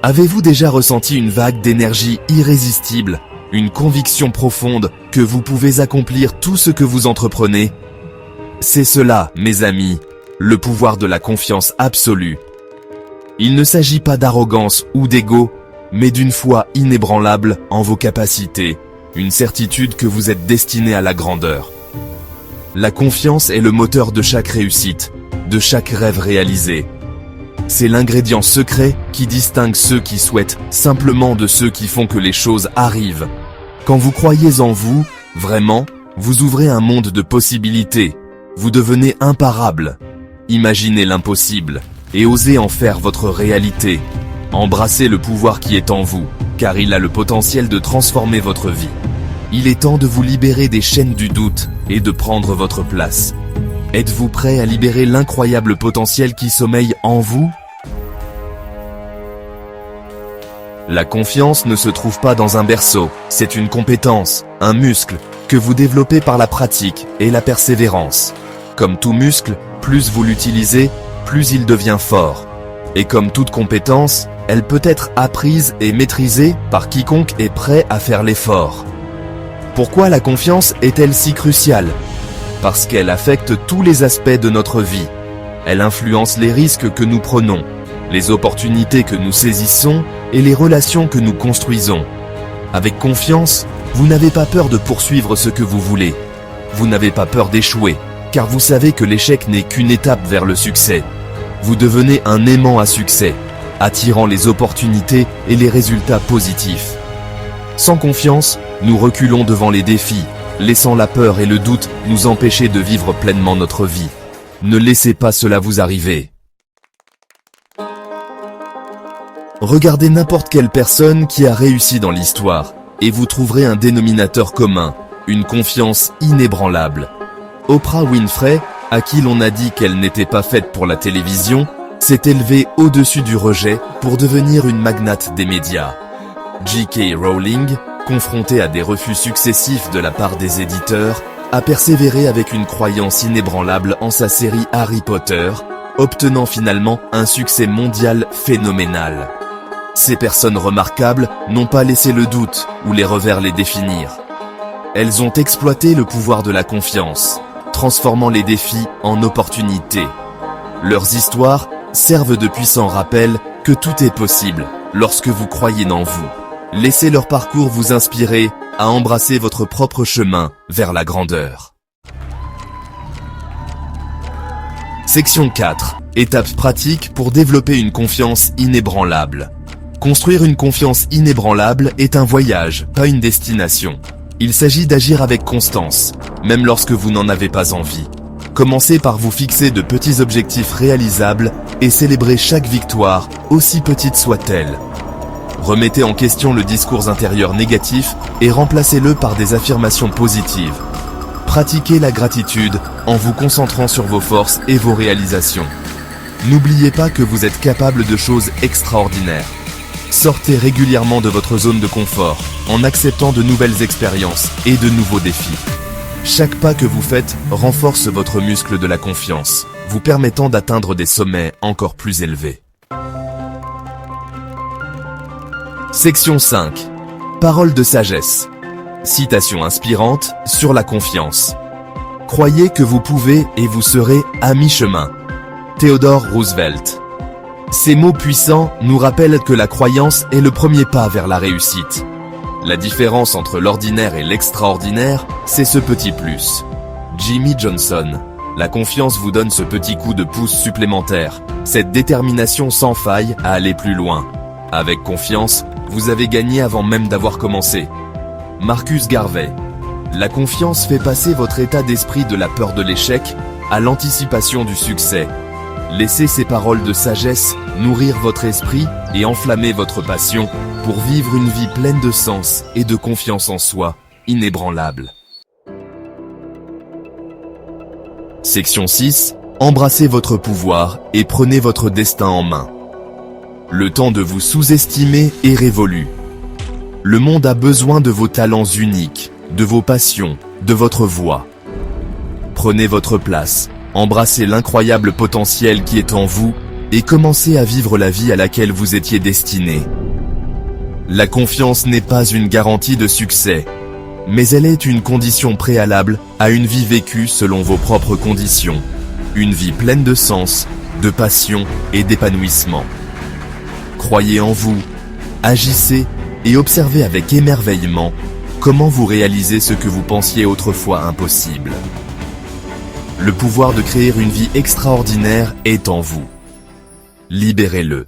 Avez-vous déjà ressenti une vague d'énergie irrésistible, une conviction profonde que vous pouvez accomplir tout ce que vous entreprenez? C'est cela, mes amis, le pouvoir de la confiance absolue. Il ne s'agit pas d'arrogance ou d'ego, mais d'une foi inébranlable en vos capacités, une certitude que vous êtes destiné à la grandeur. La confiance est le moteur de chaque réussite, de chaque rêve réalisé. C'est l'ingrédient secret qui distingue ceux qui souhaitent simplement de ceux qui font que les choses arrivent. Quand vous croyez en vous, vraiment, vous ouvrez un monde de possibilités. Vous devenez imparable. Imaginez l'impossible et osez en faire votre réalité. Embrassez le pouvoir qui est en vous, car il a le potentiel de transformer votre vie. Il est temps de vous libérer des chaînes du doute et de prendre votre place. Êtes-vous prêt à libérer l'incroyable potentiel qui sommeille en vous? La confiance ne se trouve pas dans un berceau, c'est une compétence, un muscle, que vous développez par la pratique et la persévérance. Comme tout muscle, plus vous l'utilisez, plus il devient fort. Et comme toute compétence, elle peut être apprise et maîtrisée par quiconque est prêt à faire l'effort. Pourquoi la confiance est-elle si cruciale? Parce qu'elle affecte tous les aspects de notre vie. Elle influence les risques que nous prenons, les opportunités que nous saisissons et les relations que nous construisons. Avec confiance, vous n'avez pas peur de poursuivre ce que vous voulez. Vous n'avez pas peur d'échouer, car vous savez que l'échec n'est qu'une étape vers le succès. Vous devenez un aimant à succès, attirant les opportunités et les résultats positifs. Sans confiance, nous reculons devant les défis, laissant la peur et le doute nous empêcher de vivre pleinement notre vie. Ne laissez pas cela vous arriver. Regardez n'importe quelle personne qui a réussi dans l'histoire, et vous trouverez un dénominateur commun, une confiance inébranlable. Oprah Winfrey, à qui l'on a dit qu'elle n'était pas faite pour la télévision, s'est élevée au-dessus du rejet pour devenir une magnate des médias. J.K. Rowling, confrontée à des refus successifs de la part des éditeurs, a persévéré avec une croyance inébranlable en sa série Harry Potter, obtenant finalement un succès mondial phénoménal. Ces personnes remarquables n'ont pas laissé le doute ou les revers les définir. Elles ont exploité le pouvoir de la confiance, transformant les défis en opportunités. Leurs histoires servent de puissants rappels que tout est possible lorsque vous croyez en vous. Laissez leur parcours vous inspirer à embrasser votre propre chemin vers la grandeur. Section 4. Étapes pratiques pour développer une confiance inébranlable. Construire une confiance inébranlable est un voyage, pas une destination. Il s'agit d'agir avec constance, même lorsque vous n'en avez pas envie. Commencez par vous fixer de petits objectifs réalisables et célébrez chaque victoire, aussi petite soit-elle. Remettez en question le discours intérieur négatif et remplacez-le par des affirmations positives. Pratiquez la gratitude en vous concentrant sur vos forces et vos réalisations. N'oubliez pas que vous êtes capable de choses extraordinaires. Sortez régulièrement de votre zone de confort en acceptant de nouvelles expériences et de nouveaux défis. Chaque pas que vous faites renforce votre muscle de la confiance, vous permettant d'atteindre des sommets encore plus élevés. Section 5. Paroles de sagesse. Citation inspirante sur la confiance. Croyez que vous pouvez et vous serez à mi-chemin. Theodore Roosevelt. Ces mots puissants nous rappellent que la croyance est le premier pas vers la réussite. La différence entre l'ordinaire et l'extraordinaire, c'est ce petit plus. Jimmy Johnson. La confiance vous donne ce petit coup de pouce supplémentaire, cette détermination sans faille à aller plus loin. Avec confiance, vous avez gagné avant même d'avoir commencé. Marcus Garvey. La confiance fait passer votre état d'esprit de la peur de l'échec à l'anticipation du succès. Laissez ces paroles de sagesse nourrir votre esprit et enflammer votre passion pour vivre une vie pleine de sens et de confiance en soi, inébranlable. Section 6. Embrassez votre pouvoir et prenez votre destin en main. Le temps de vous sous-estimer est révolu. Le monde a besoin de vos talents uniques, de vos passions, de votre voix. Prenez votre place, embrassez l'incroyable potentiel qui est en vous et commencez à vivre la vie à laquelle vous étiez destiné. La confiance n'est pas une garantie de succès, mais elle est une condition préalable à une vie vécue selon vos propres conditions. Une vie pleine de sens, de passion et d'épanouissement. Croyez en vous, agissez et observez avec émerveillement comment vous réalisez ce que vous pensiez autrefois impossible. Le pouvoir de créer une vie extraordinaire est en vous. Libérez-le.